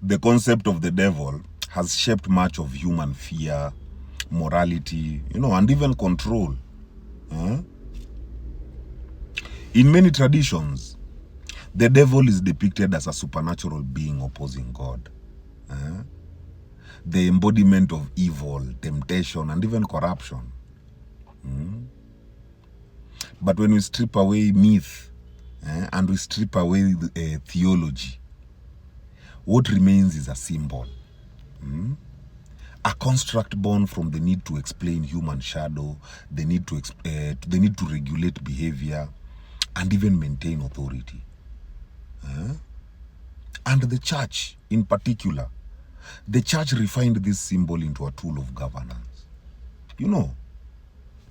the concept of the devil has shaped much of human fear, morality, and even control. In many traditions, the devil is depicted as a supernatural being opposing God. The embodiment of evil, temptation, and even corruption. But when we strip away myth and we strip away theology, what remains is a symbol. A construct born from the need to explain human shadow, the need to regulate behavior, and even maintain authority. And the church, in particular, the church refined this symbol into a tool of governance.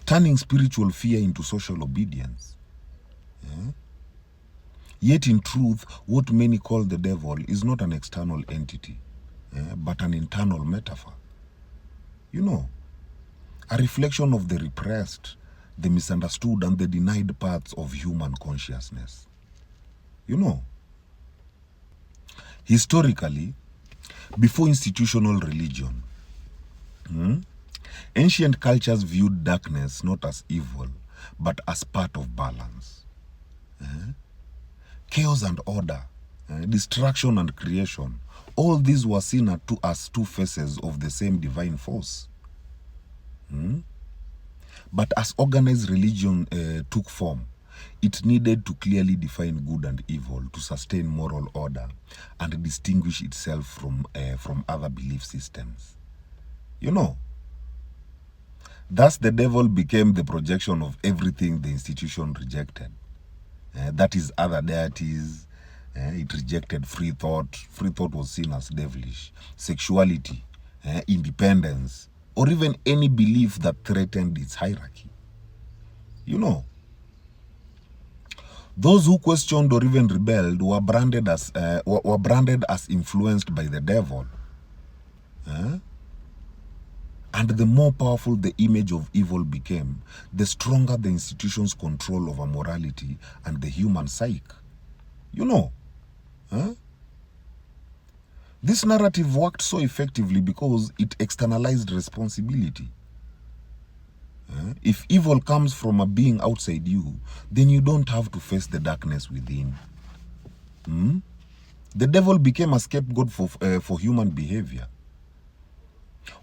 Turning spiritual fear into social obedience. Yet in truth, what many call the devil is not an external entity, but an internal metaphor. A reflection of the repressed, the misunderstood, and the denied parts of human consciousness. Historically, before institutional religion, ancient cultures viewed darkness not as evil, but as part of balance. Chaos and order, destruction and creation, all these were seen as two faces of the same divine force. But as organized religion took form, it needed to clearly define good and evil to sustain moral order and distinguish itself from other belief systems. Thus the devil became the projection of everything the institution rejected. That is other deities. It rejected free thought. Free thought was seen as devilish. Sexuality, independence, or even any belief that threatened its hierarchy. Those who questioned or even rebelled were branded as influenced by the devil. And the more powerful the image of evil became, the stronger the institution's control over morality and the human psyche. This narrative worked so effectively because it externalized responsibility. If evil comes from a being outside you, then you don't have to face the darkness within. The devil became a scapegoat for human behavior,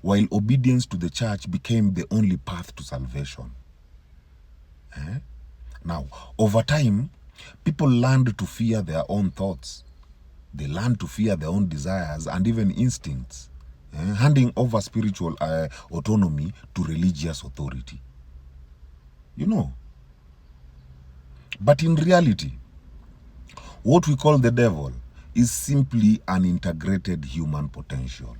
while obedience to the church became the only path to salvation. Now, over time, people learned to fear their own thoughts. They learned to fear their own desires and even instincts, handing over spiritual autonomy to religious authority. But in reality, what we call the devil is simply an integrated human potential.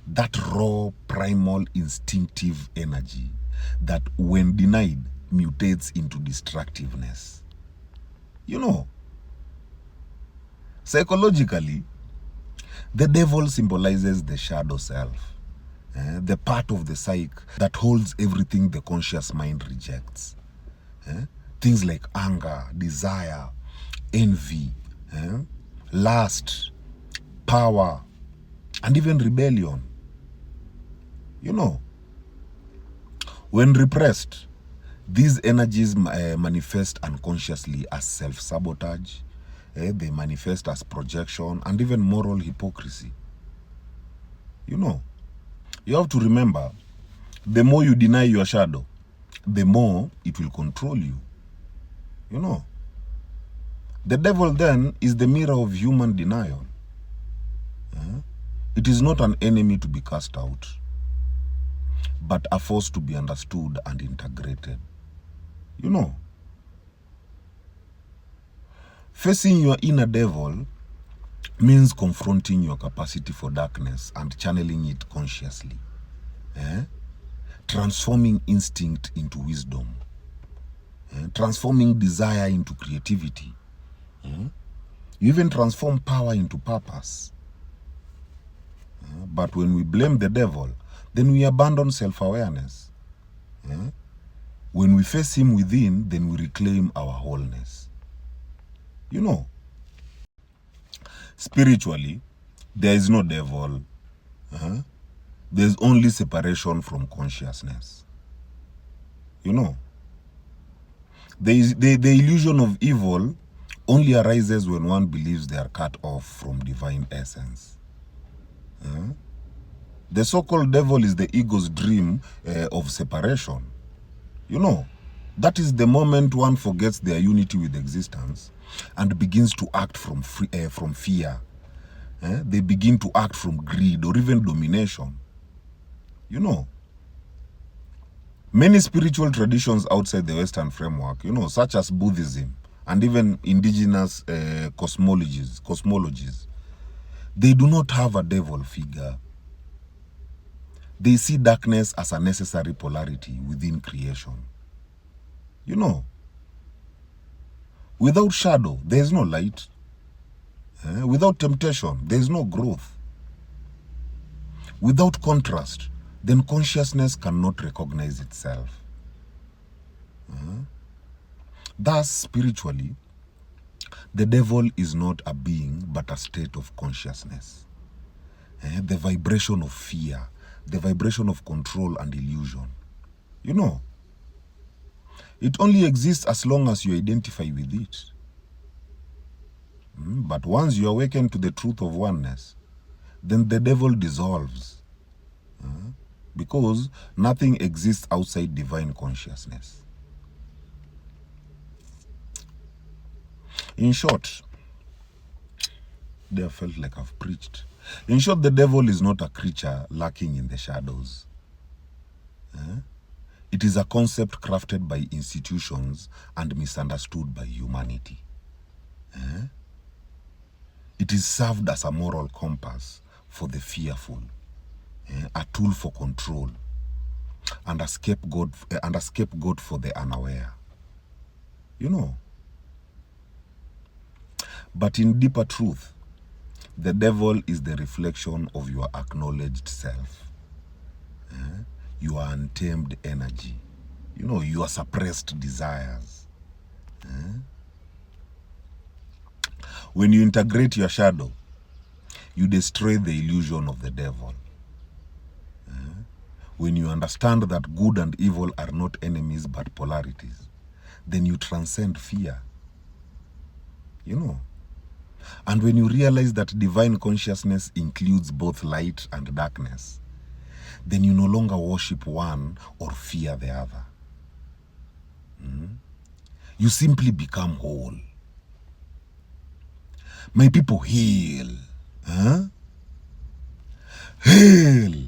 That raw, primal, instinctive energy that, when denied, mutates into destructiveness. Psychologically, the devil symbolizes the shadow self, the part of the psyche that holds everything the conscious mind rejects. Things like anger, desire, envy, lust, power, and even rebellion. When repressed, these energies manifest unconsciously as self-sabotage. They manifest as projection and even moral hypocrisy. You have to remember, the more you deny your shadow, the more it will control you. The devil then is the mirror of human denial. It is not an enemy to be cast out, but a force to be understood and integrated. Facing your inner devil means confronting your capacity for darkness and channeling it consciously. Transforming instinct into wisdom. Transforming desire into creativity. You even transform power into purpose. But when we blame the devil, then we abandon self-awareness. When we face him within, then we reclaim our wholeness. Spiritually, There is no devil. There's only separation from consciousness. You know, the illusion of evil only arises when one believes they are cut off from divine essence. The so-called devil is the ego's dream of separation. You know, that is the moment one forgets their unity with existence and begins to act from fear. They begin to act from greed or even domination. You know, many spiritual traditions outside the Western framework, you know, such as Buddhism and even indigenous cosmologies, they do not have a devil figure. They see darkness as a necessary polarity within creation. You know, without shadow, there is no light. Without temptation, there is no growth. Without contrast, then consciousness cannot recognize itself. Thus, spiritually, the devil is not a being, but a state of consciousness. The vibration of fear, the vibration of control and illusion. You know, it only exists as long as you identify with it. But once you awaken to the truth of oneness, then the devil dissolves. Because nothing exists outside divine consciousness. In short, I felt like I've preached. In short, the devil is not a creature lurking in the shadows. It is a concept crafted by institutions and misunderstood by humanity. It is served as a moral compass for the fearful, a tool for control, and a scapegoat for the unaware. You know. But in deeper truth, the devil is the reflection of your acknowledged self, your untamed energy, you know, your suppressed desires. When you integrate your shadow, you destroy the illusion of the devil. When you understand that good and evil are not enemies but polarities, then you transcend fear. You know. And when you realize that divine consciousness includes both light and darkness, then you no longer worship one or fear the other. You simply become whole. My people, hail. Hail.